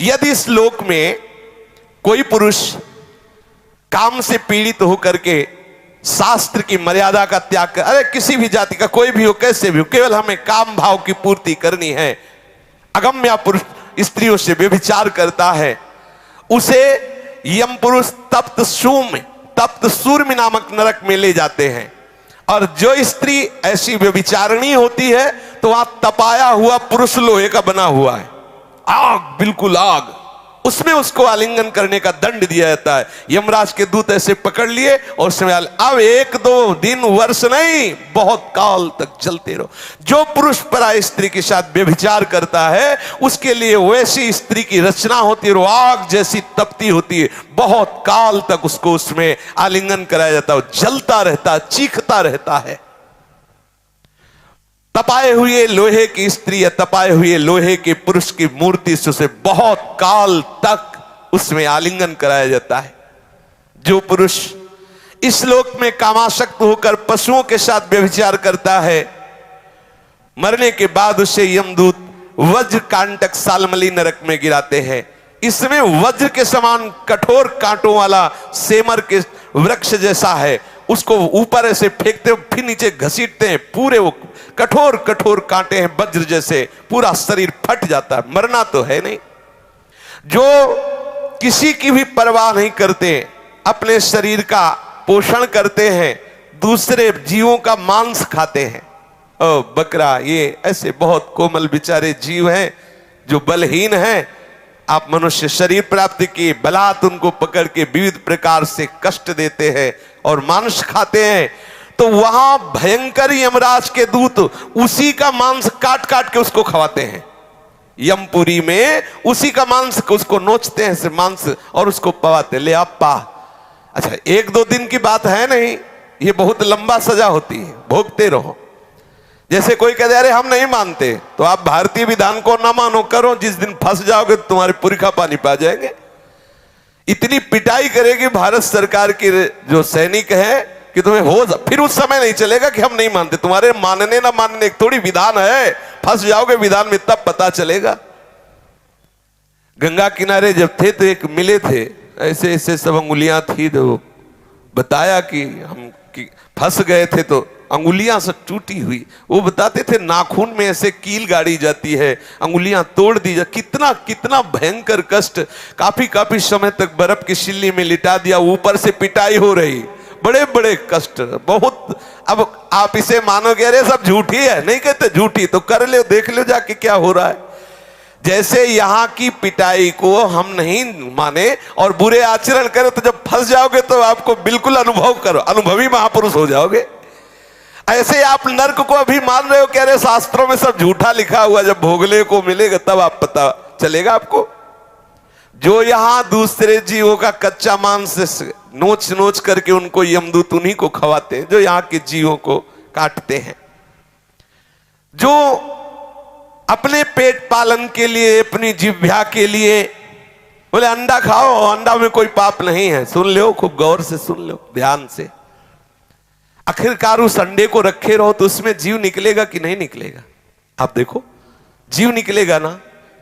यदि इस लोक में कोई पुरुष काम से पीड़ित होकर के शास्त्र की मर्यादा का त्याग कर, अरे किसी भी जाति का कोई भी हो, कैसे भी हो, केवल हमें काम भाव की पूर्ति करनी है, अगम्या पुरुष स्त्रियों से व्यभिचार करता है, उसे यम पुरुष तप्त सूर्य नामक नरक में ले जाते हैं। और जो स्त्री ऐसी व्यभिचारिणी होती है तो वहां तपाया हुआ पुरुष लोहे का बना हुआ है, आग, बिल्कुल आग, उसमें उसको आलिंगन करने का दंड दिया जाता है। यमराज के दूत ऐसे पकड़ लिए और उसमें अब 1-2 दिन वर्ष नहीं, बहुत काल तक चलते रहो। जो पुरुष पराई स्त्री के साथ व्यभिचार करता है उसके लिए वैसी स्त्री की रचना होती है, वो आग जैसी तपती होती है, बहुत काल तक उसको उसमें आलिंगन कराया जाता है, जलता रहता है, चीखता रहता है। तपाए हुए लोहे की स्त्री या तपाए हुए लोहे के पुरुष की मूर्ति से उसे बहुत काल तक उसमें आलिंगन कराया जाता है। जो पुरुष इस लोक में कामासक्त होकर पशुओं के साथ व्यभिचार करता है, मरने के बाद उसे यमदूत वज्र कांटक सालमली नरक में गिराते हैं। इसमें वज्र के समान कठोर कांटों वाला सेमर के वृक्ष जैसा है, उसको ऊपर ऐसे फेंकते हो, फिर नीचे घसीटते हैं, पूरे वो कठोर कठोर कांटे हैं वज्र जैसे, पूरा शरीर फट जाता है। मरना तो है नहीं। जो किसी की भी परवाह नहीं करते, अपने शरीर का पोषण करते हैं, दूसरे जीवों का मांस खाते हैं। ओ बकरा, ये ऐसे बहुत कोमल बेचारे जीव हैं जो बलहीन हैं। आप मनुष्य शरीर प्राप्ति की बलात् उनको पकड़ के विविध प्रकार से कष्ट देते हैं और मांस खाते हैं, तो वहां भयंकर यमराज के दूत उसी का मांस काट काट के उसको खवाते हैं। यमपुरी में उसी का मांस उसको नोचते हैं से मांस और उसको पवाते, ले आप पा। अच्छा, 1-2 दिन की बात है नहीं, ये बहुत लंबा सजा होती है, भोगते रहो। जैसे कोई कहते अरे हम नहीं मानते, तो आप भारतीय विधान को ना मानो, करो, जिस दिन फंस जाओगे तो तुम्हारे पुरखा पानी पा जाएंगे। इतनी पिटाई करेगी भारत सरकार की जो सैनिक है कि तुम्हें हो, फिर उस समय नहीं चलेगा कि हम नहीं मानते। तुम्हारे मानने ना मानने एक थोड़ी विधान है, फंस जाओगे विधान में तब पता चलेगा। गंगा किनारे जब थे तो एक मिले थे, ऐसे ऐसे सब अंगुलियां थी, तो बताया कि हम फंस गए थे तो अंगुलियां सब टूटी हुई। वो बताते थे नाखून में ऐसे कील गाड़ी जाती है, अंगुलियां तोड़ दी जा, कितना कितना भयंकर कष्ट। काफी समय तक बर्फ की सिल्ली में लिटा दिया, ऊपर से पिटाई हो रही, बड़े बड़े कष्ट, बहुत। अब आप इसे मानोगे अरे सब झूठी है, नहीं कहते झूठी, तो कर लो, देख लो जाके क्या हो रहा है। जैसे यहाँ की पिटाई को हम नहीं माने और बुरे आचरण करें, तो जब फंस जाओगे तो आपको बिल्कुल अनुभव करो, अनुभवी महापुरुष हो जाओगे। ऐसे आप नर्क को अभी मान रहे हो कि अरे शास्त्रों में सब झूठा लिखा हुआ, जब भोगले को मिलेगा तब आप पता चलेगा आपको। जो यहां दूसरे जीवों का कच्चा मांस नोच नोच करके उनको यमदूत उन्हीं को खवाते हैं, जो यहाँ के जीवों को काटते हैं। जो अपने पेट पालन के लिए, अपनी जिह्वा के लिए बोले अंडा खाओ, अंडा में कोई पाप नहीं है, सुन लो, खूब गौर से सुन लो, ध्यान से। आखिरकार उस अंडे को रखे रहो तो उसमें जीव निकलेगा कि नहीं निकलेगा? आप देखो, जीव निकलेगा ना।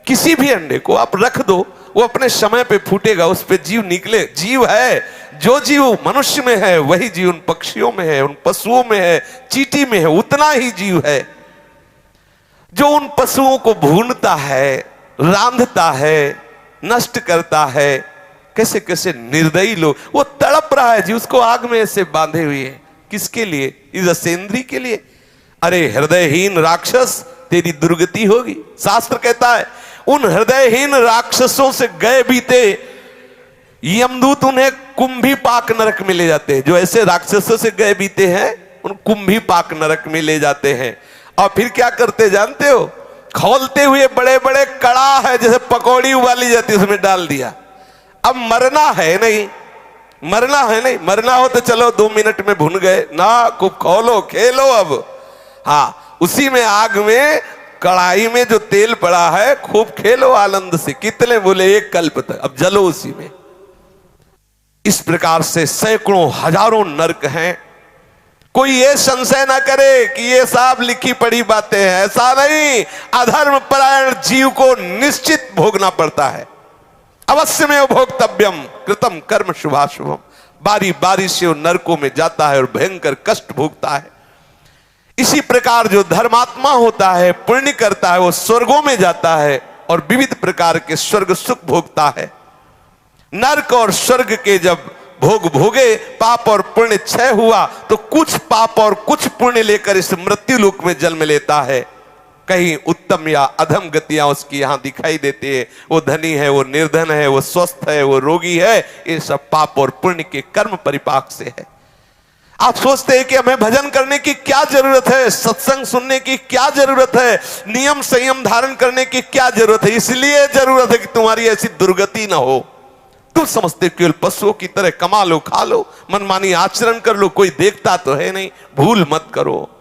किसी भी अंडे को आप रख दो, वो अपने समय पे फूटेगा, उस पे जीव निकले। जीव है, जो जीव मनुष्य में है वही जीव उन पक्षियों में है, उन पशुओं में है, चींटी में है, उतना ही जीव है। जो उन पशुओं को भूनता है, रांधता है, नष्ट करता है, कैसे कैसे निर्दयी लोग, वो तड़प रहा है जी, उसको आग में ऐसे बांधे हुए है। किसके लिए? इस असेंद्री के लिए। अरे हृदयहीन राक्षस, तेरी दुर्गति होगी। शास्त्र कहता है उन हृदयहीन राक्षसों से गए बीते यमदूत उन्हें कुंभी पाक नरक में ले जाते हैं। जो ऐसे राक्षसों से गए बीते हैं उन कुंभी पाक नरक में ले जाते हैं। और फिर क्या करते जानते हो? खोलते हुए बड़े बड़े कड़ा है, जैसे पकौड़ी उबाली जाती है, उसमें डाल दिया। अब मरना है नहीं, मरना है नहीं, मरना हो तो चलो 2 मिनट में भुन गए ना, खूब खोलो, खेलो। अब हाँ, उसी में आग में, कढ़ाई में जो तेल पड़ा है, खूब खेलो आनंद से। कितने बोले? 1 कल्प तक, अब जलो उसी में। इस प्रकार से सैकड़ों हजारों नरक हैं। कोई ये संशय ना करे कि ये सब लिखी पढ़ी बातें हैं, ऐसा नहीं। अधर्म परायण जीव को निश्चित भोगना पड़ता है। अवश्य में भोक्तव्यम कृतम कर्म शुभाशुभम। बारी बारी से वो नरकों में जाता है और भयंकर कष्ट भोगता है। इसी प्रकार जो धर्मात्मा होता है, पुण्य करता है, वो स्वर्गों में जाता है और विविध प्रकार के स्वर्ग सुख भोगता है। नरक और स्वर्ग के जब भोग भोगे, पाप और पुण्य क्षय हुआ, तो कुछ पाप और कुछ पुण्य लेकर इस मृत्यु लोक में जन्म लेता है। कहीं उत्तम या अधम गतियां उसकी यहां दिखाई देती है। वो धनी है, वो निर्धन है, वो स्वस्थ है, वो रोगी है, ये सब पाप और पुण्य के कर्म परिपाक से है। आप सोचते हैं कि हमें भजन करने की क्या जरूरत है, सत्संग सुनने की क्या जरूरत है, नियम संयम धारण करने की क्या जरूरत है? इसलिए जरूरत है कि तुम्हारी ऐसी दुर्गति ना हो। तुम समझते केवल पशुओं की तरह कमा लो, खा लो, मनमानी आचरण कर लो, कोई देखता तो है नहीं। भूल मत करो।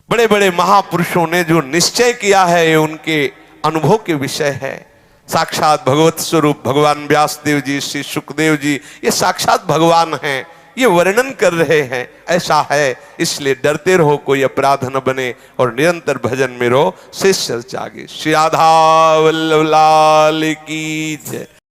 बड़े बड़े महापुरुषों ने जो निश्चय किया है, ये उनके अनुभव के विषय है। साक्षात भगवत स्वरूप भगवान व्यासदेव जी, श्री सुखदेव जी, ये साक्षात भगवान हैं, ये वर्णन कर रहे हैं। ऐसा है, इसलिए डरते रहो, कोई अपराध न बने और निरंतर भजन में रहो। शेष चर्चा आगे। श्री राधा वल्लभ लाल की जय।